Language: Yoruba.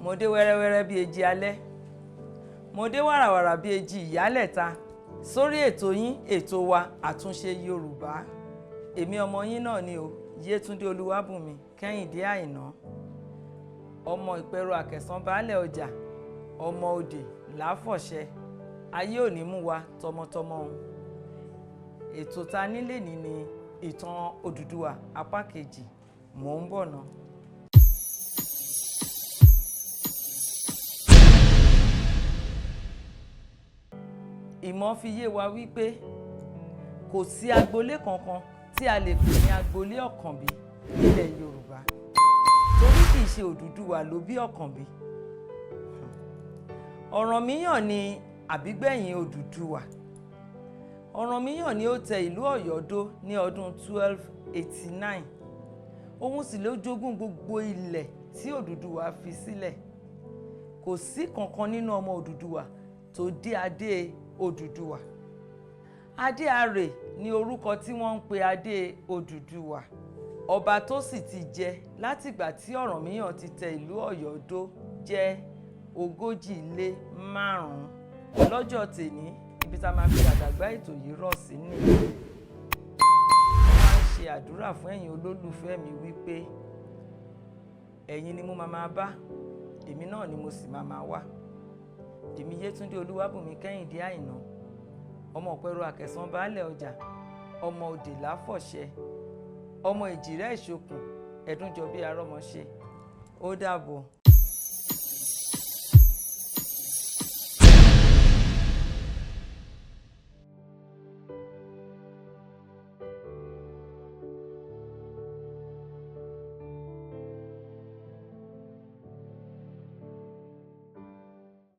mo dé wẹ́rẹ́wẹ́rẹ́ bí èjì alẹ́, mo dé wàràwàrà bí èjì ìyálẹ̀ta sórí ètò yín ètò wa àtúnṣe Yorùbá. Èmi ọmọ yín náà ni o, Yétúndé Olúwábùnmi Kẹ́hìndé Àìná, ọmọ ìpẹ̀rọ àkẹsàn baálẹ̀ ọjà, ọmọ òdè láfọ̀ṣẹ. Ayé ò ní mú wa tọmọtọmọ o. Ètò ta nílé ní ni ìtàn Oduduwa apá kejì. Mò ń bọ̀ ná. Ìmọ̀ fi yé wa wípé kò sí agboolé kankan tí a lè pè ní agboolé Ọ̀kànbí nílẹ̀ Yorùbá, torí kì í ṣe Oduduwa ló bí Ọ̀kànbí. Ọ̀rànmíyàn ni àbígbẹ̀yìn Oduduwa. Ọ̀rànmíyàn ni ó tẹ ìlú Ọ̀yọ́ dó ní ọdún 1289. Òun sì ló jogún gbogbo ilẹ̀ tí Oduduwa fi sílẹ̀. Kò sí kankan nínú ọmọ Oduduwa tó dé adé Oduduwa. Adé Arè ni orúkọ tí wọ́n ń pe adé Oduduwa. Ọba tó sì ti jẹ látìgbà tí Ọ̀rànmíyàn ti tẹ ìlú Ọ̀yọ́ dó jẹ́ 45. Lọ́jọ́ tèní, ibi tá máa fi àdàgbà ètò yìí rọ̀ sí ni. Mo máa ń ṣe àdúrà fún ẹ̀yin olólùfẹ́ mi wípé ẹ̀yin ni mo máa bá, èmi náà ni mo sì máa wá. Èmi Yétúndé Olúwábùnmi Kẹ́hìndé Àìná, ọmọ ìpẹ̀rọ àkẹsàn baálẹ̀ ọjà, ọmọ òdè láfọ̀ṣẹ, ọmọ ìjìrẹ́ ìṣokùn ẹ̀dúnjọ bí arọ́mọṣe. Ó dàbọ̀.